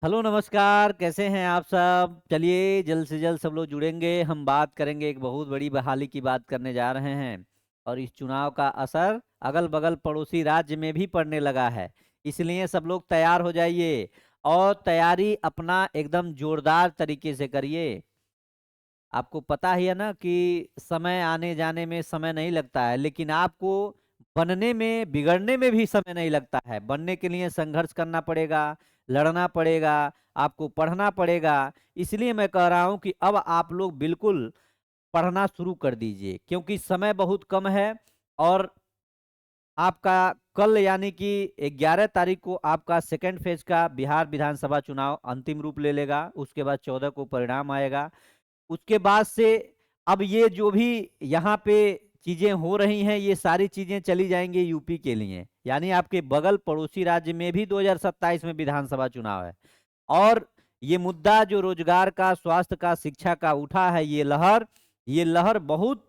Hello नमस्कार, कैसे हैं आप सब। चलिए जल्द से जल्द सब लोग जुड़ेंगे। हम बात करेंगे, एक बहुत बड़ी बहाली की बात करने जा रहे हैं। और इस चुनाव का असर अगल बगल पड़ोसी राज्य में भी पड़ने लगा है। इसलिए सब लोग तैयार हो जाइए और तैयारी अपना एकदम जोरदार तरीके से करिए। आपको पता ही है ना कि समय आने जाने में समय नहीं लगता है, लेकिन आपको बनने में बिगड़ने में भी समय नहीं लगता है। बनने के लिए संघर्ष करना पड़ेगा, लड़ना पड़ेगा, आपको पढ़ना पड़ेगा। इसलिए मैं कह रहा हूं कि अब आप लोग बिल्कुल पढ़ना शुरू कर दीजिए, क्योंकि समय बहुत कम है। और आपका कल यानी कि 11 तारीख को आपका सेकेंड फेज का बिहार विधानसभा चुनाव अंतिम रूप ले लेगा। उसके बाद 14 को परिणाम आएगा। उसके बाद से अब ये जो भी यहाँ पे चीजें हो रही हैं, ये सारी चीजें चली जाएंगी यूपी के लिए। यानी आपके बगल पड़ोसी राज्य में भी 2027 में विधानसभा चुनाव है। और ये मुद्दा जो रोजगार का, स्वास्थ्य का, शिक्षा का उठा है, ये लहर बहुत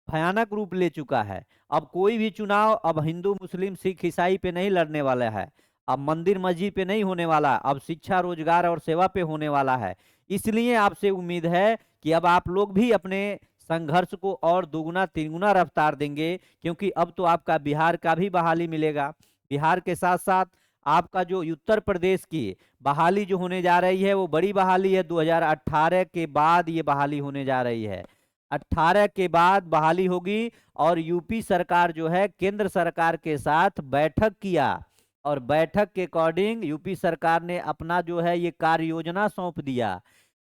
भयानक रूप ले चुका है। अब कोई भी चुनाव अब हिंदू मुस्लिम सिख ईसाई पे नहीं लड़ने वाला है। अब मंदिर मस्जिद पे नहीं होने वाला, अब शिक्षा रोजगार और सेवा पे होने वाला है। इसलिए आपसे उम्मीद है कि अब आप लोग भी अपने संघर्ष को और दुगुना तिगुना रफ्तार देंगे, क्योंकि अब तो आपका बिहार का भी बहाली मिलेगा। बिहार के साथ साथ आपका जो उत्तर प्रदेश की बहाली जो होने जा रही है, वो बड़ी बहाली है। 2018 के बाद ये बहाली होने जा रही है। 18 के बाद बहाली होगी। और यूपी सरकार जो है केंद्र सरकार के साथ बैठक किया, और बैठक के अकॉर्डिंग यूपी सरकार ने अपना जो है ये कार्य योजना सौंप दिया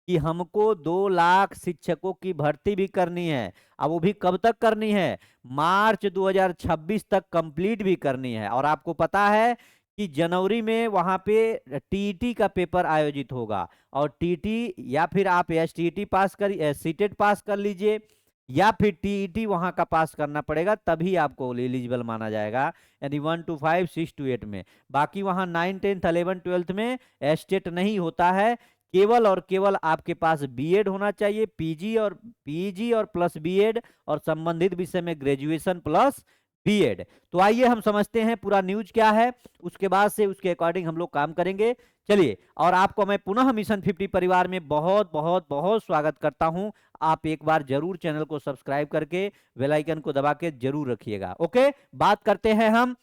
कि हमको 2 लाख शिक्षकों की भर्ती भी करनी है। अब वो भी कब तक करनी है? मार्च 2026 तक कंप्लीट भी करनी है। और आपको पता है कि जनवरी में वहां पे टीईटी का पेपर आयोजित होगा। और टीटी या फिर आप एसटीईटी पास कर, सीटेट पास कर लीजिए, या फिर टीईटी वहां का पास करना पड़ेगा, तभी आपको एलिजिबल माना जाएगा। यानी 1 to 5, 6 to 8 में। बाकी वहां 9, 10, 11, 12 में एस्टेट नहीं होता है। केवल और केवल आपके पास बीएड होना चाहिए, पीजी और प्लस बीएड, और संबंधित विषय में ग्रेजुएशन प्लस बीएड। तो आइए हम समझते हैं पूरा न्यूज क्या है, उसके बाद से उसके अकॉर्डिंग हम लोग काम करेंगे। चलिए, और आपको मैं पुनः मिशन 50 परिवार में बहुत बहुत बहुत स्वागत करता हूं। आप एक बार जरूर चैनल को सब्सक्राइब करके बेल आइकन को दबा के जरूर रखिएगा। ओके, बात करते हैं हम।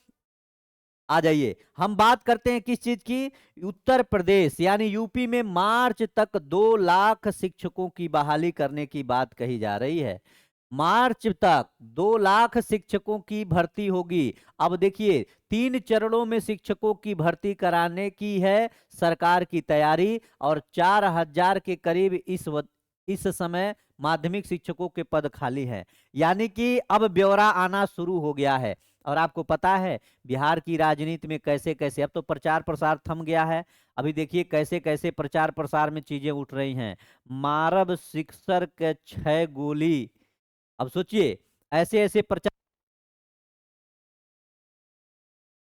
आ जाइए, हम बात करते हैं किस चीज की। उत्तर प्रदेश यानी यूपी में मार्च तक 2 लाख शिक्षकों की बहाली करने की बात कही जा रही है। मार्च तक 2 लाख शिक्षकों की भर्ती होगी। अब देखिए, 3 चरणों में शिक्षकों की भर्ती कराने की है सरकार की तैयारी। और 4,000 के करीब इस समय माध्यमिक शिक्षकों के पद खाली हैं। यानी कि अब ब्यौरा आना शुरू हो गया है। और आपको पता है बिहार की राजनीति में कैसे कैसे अब तो प्रचार प्रसार थम गया है। अभी देखिए कैसे कैसे प्रचार प्रसार में चीजें उठ रही हैं। मारब सिक्सर के 6 गोली। अब सोचिए, ऐसे ऐसे प्रचार।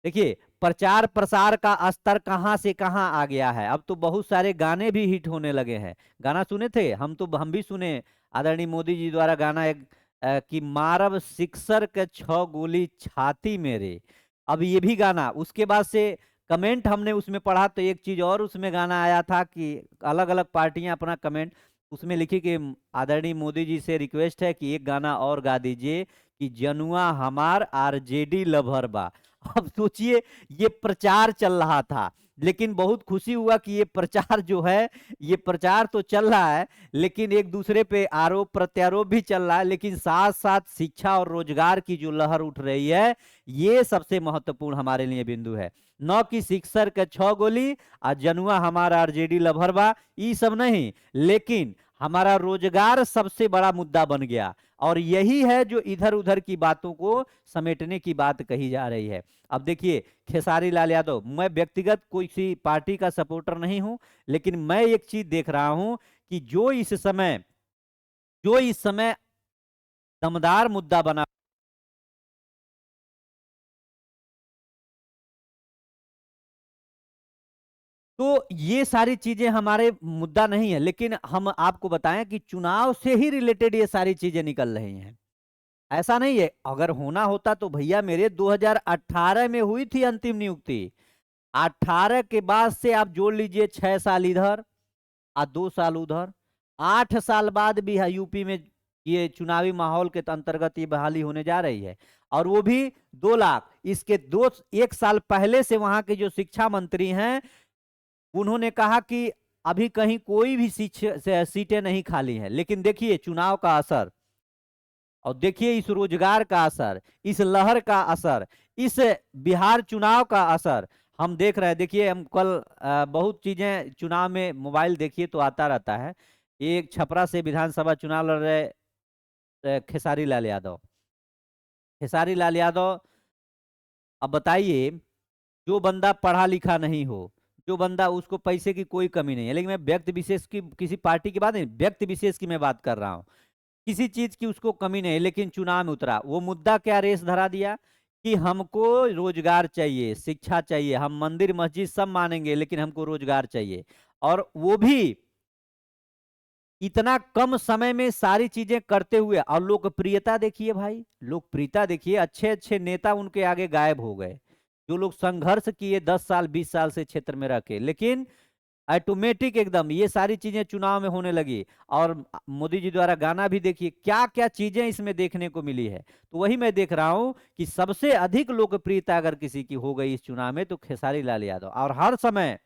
देखिए, प्रचार प्रसार का स्तर कहां से कहां आ गया है। अब तो बहुत सारे गाने भी हिट होने लगे हैं। गाना सुने थे हम भी सुने। आदरणीय मोदी जी द्वारा गाना एक कि मारब सिक्सर के 6 गोली छाती मेरे। अब ये भी गाना उसके बाद से कमेंट हमने उसमें पढ़ा, तो एक चीज और उसमें गाना आया था कि अलग अलग पार्टियां अपना कमेंट उसमें लिखी कि आदरणीय मोदी जी से रिक्वेस्ट है कि एक गाना और गा दीजिए कि जनुआ हमार आरजेडी लभर बा। अब सोचिए, ये प्रचार चल रहा था, लेकिन बहुत खुशी हुआ कि ये प्रचार जो है, ये प्रचार तो चल रहा है, लेकिन एक दूसरे पे आरोप प्रत्यारोप भी चल रहा है। लेकिन साथ साथ शिक्षा और रोजगार की जो लहर उठ रही है, ये सबसे महत्वपूर्ण हमारे लिए बिंदु है। न कि सिक्सर के 6 गोली और जनुआ हमारा आरजेडी लभरबा, ये सब नहीं, लेकिन हमारा रोजगार सबसे बड़ा मुद्दा बन गया। और यही है जो इधर उधर की बातों को समेटने की बात कही जा रही है। अब देखिए, खेसारी लाल यादव, मैं व्यक्तिगत कोई सी पार्टी का सपोर्टर नहीं हूं, लेकिन मैं एक चीज देख रहा हूं कि जो इस समय दमदार मुद्दा बना, तो ये सारी चीजें हमारे मुद्दा नहीं है। लेकिन हम आपको बताएं कि चुनाव से ही रिलेटेड ये सारी चीजें निकल रही हैं। ऐसा नहीं है, अगर होना होता तो भैया मेरे 2018 में हुई थी अंतिम नियुक्ति। 18 के बाद से आप जोड़ लीजिए 6 साल इधर और 2 साल उधर, 8 साल बाद भी है यूपी में ये चुनावी माहौल के अंतर्गत ये बहाली होने जा रही है। और वो भी 2 लाख। इसके 1 साल पहले से वहां के जो शिक्षा मंत्री हैं उन्होंने कहा कि अभी कहीं कोई भी सीटें नहीं खाली हैं। लेकिन देखिए चुनाव का असर, और देखिए इस रोजगार का असर, इस लहर का असर, इस बिहार चुनाव का असर हम देख रहे हैं। देखिए हम कल बहुत चीजें चुनाव में मोबाइल देखिए तो आता रहता है। एक छपरा से विधानसभा चुनाव लड़ रहे खेसारी लाल यादव। खेसारी लाल यादव, अब बताइए, जो बंदा पढ़ा लिखा नहीं हो, जो बंदा, उसको पैसे की कोई कमी नहीं है, लेकिन मैं व्यक्ति विशेष की, किसी पार्टी की बात नहीं, व्यक्ति विशेष की मैं बात कर रहा हूँ, किसी चीज की उसको कमी नहीं, लेकिन चुनाव में उतरा। वो मुद्दा क्या रेस धरा दिया कि हमको रोजगार चाहिए, शिक्षा चाहिए, हम मंदिर मस्जिद सब मानेंगे लेकिन हमको रोजगार चाहिए। और वो भी इतना कम समय में सारी चीजें करते हुए। और लोकप्रियता देखिए भाई, लोकप्रियता देखिए, अच्छे अच्छे नेता उनके आगे गायब हो गए, जो लोग संघर्ष किए 10 साल 20 साल से क्षेत्र में रह के, लेकिन ऑटोमेटिक एकदम ये सारी चीजें चुनाव में होने लगी। और मोदी जी द्वारा गाना भी देखिए, क्या क्या चीजें इसमें देखने को मिली है। तो वही मैं देख रहा हूं कि सबसे अधिक लोकप्रियता अगर किसी की हो गई इस चुनाव में तो खेसारी लाल यादव। और हर समय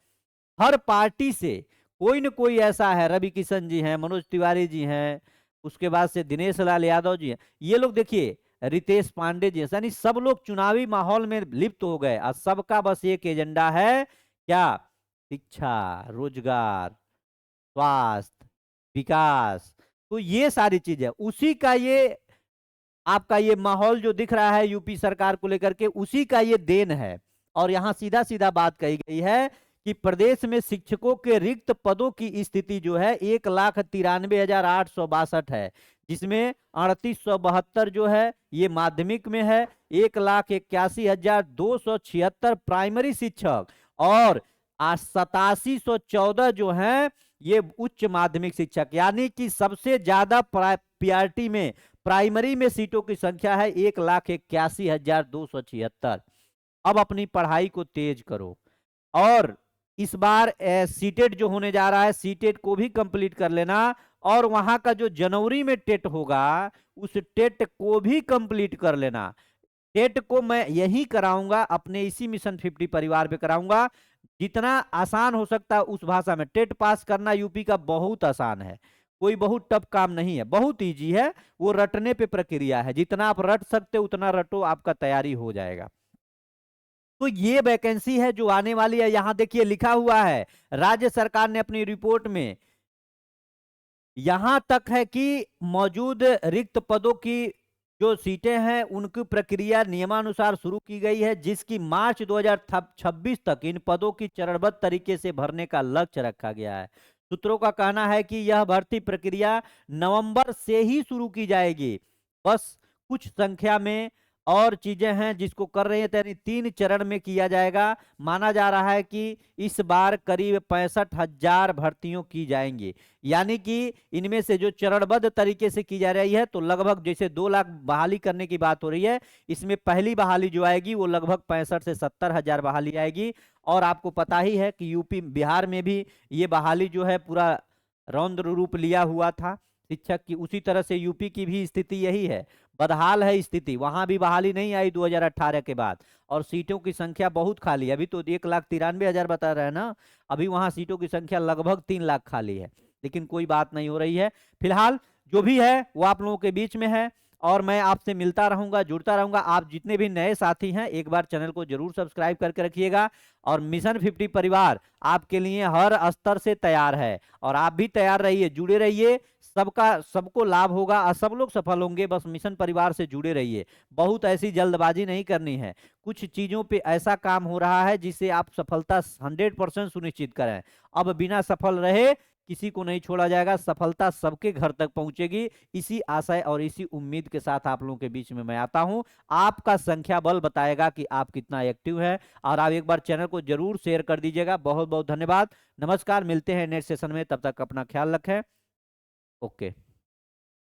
हर पार्टी से कोई न कोई ऐसा है, रवि किशन जी हैं, मनोज तिवारी जी हैं, उसके बाद से दिनेश लाल यादव जी हैं, ये लोग देखिए, रितेश पांडे जी, यानी सब लोग चुनावी माहौल में लिप्त हो गए। और सबका बस एक एजेंडा है, क्या? शिक्षा, रोजगार, स्वास्थ्य, विकास। तो ये सारी चीजें उसी का, ये आपका ये माहौल जो दिख रहा है यूपी सरकार को लेकर के, उसी का ये देन है। और यहां सीधा सीधा बात कही गई है कि प्रदेश में शिक्षकों के रिक्त पदों की स्थिति जो है 1,93,862 है, जिसमें 3,872 जो है ये माध्यमिक में है, 1,81,276 प्राइमरी शिक्षक, और 8714 जो है ये उच्च माध्यमिक शिक्षक। यानी कि सबसे ज्यादा पीआरटी में, प्राइमरी में सीटों की संख्या है 1,81,276। अब अपनी पढ़ाई को तेज करो। और इस बार सीटेट जो होने जा रहा है, सीटेट को भी कंप्लीट कर लेना। और वहां का जो जनवरी में टेट होगा, उस टेट को भी कंप्लीट कर लेना। टेट को मैं यही कराऊंगा, अपने इसी मिशन 50 परिवार पे कराऊंगा। जितना आसान हो सकता है उस भाषा में। टेट पास करना यूपी का बहुत आसान है, कोई बहुत टफ काम नहीं है, बहुत इजी है। वो रटने पे प्रक्रिया है, जितना आप रट सकते उतना रटो, आपका तैयारी हो जाएगा। तो ये वैकेंसी है जो आने वाली है। यहां देखिए लिखा हुआ है, राज्य सरकार ने अपनी रिपोर्ट में यहां तक है कि मौजूद रिक्त पदों की जो सीटें हैं उनकी प्रक्रिया नियमानुसार शुरू की गई है, जिसकी मार्च 2026 तक इन पदों की चरणबद्ध तरीके से भरने का लक्ष्य रखा गया है। सूत्रों का कहना है कि यह भर्ती प्रक्रिया नवंबर से ही शुरू की जाएगी। बस कुछ संख्या में और चीजें हैं जिसको कर रही है, यानी 3 चरण में किया जाएगा। माना जा रहा है कि इस बार करीब 65,000 भर्तियों की जाएंगी। यानी कि इनमें से जो चरणबद्ध तरीके से की जा रही है, तो लगभग जैसे 2 लाख बहाली करने की बात हो रही है, इसमें पहली बहाली जो आएगी वो लगभग 65 से 70,000 बहाली आएगी। और आपको पता ही है कि यूपी बिहार में भी ये बहाली जो है पूरा रौद्र रूप लिया हुआ था शिक्षक की। उसी तरह से यूपी की भी स्थिति यही है, बदहाल है स्थिति। वहां भी बहाली नहीं आई 2018 के बाद, और सीटों की संख्या बहुत खाली है। अभी तो 1,93,000 बता रहे हैं ना, अभी वहां सीटों की संख्या लगभग 3 लाख खाली है, लेकिन कोई बात नहीं हो रही है। फिलहाल जो भी है वो आप लोगों के बीच में है, और मैं आपसे मिलता रहूंगा, जुड़ता रहूंगा। आप जितने भी नए साथी हैं एक बार चैनल को जरूर सब्सक्राइब करके रखिएगा। और मिशन 50 परिवार आपके लिए हर स्तर से तैयार है, और आप भी तैयार रहिए, जुड़े रहिए। सबका सबको लाभ होगा और सब लोग सफल होंगे। बस मिशन परिवार से जुड़े रहिए, बहुत ऐसी जल्दबाजी नहीं करनी है। कुछ चीजों पे ऐसा काम हो रहा है जिससे आप सफलता 100% सुनिश्चित करें। अब बिना सफल रहे किसी को नहीं छोड़ा जाएगा, सफलता सबके घर तक पहुंचेगी। इसी आशय और इसी उम्मीद के साथ आप लोगों के बीच में मैं आता हूं। आपका संख्या बल बताएगा कि आप कितना एक्टिव है। और आप एक बार चैनल को जरूर शेयर कर दीजिएगा। बहुत बहुत धन्यवाद। नमस्कार, मिलते हैं नेक्स्ट सेशन में, तब तक अपना ख्याल रखें। ओके।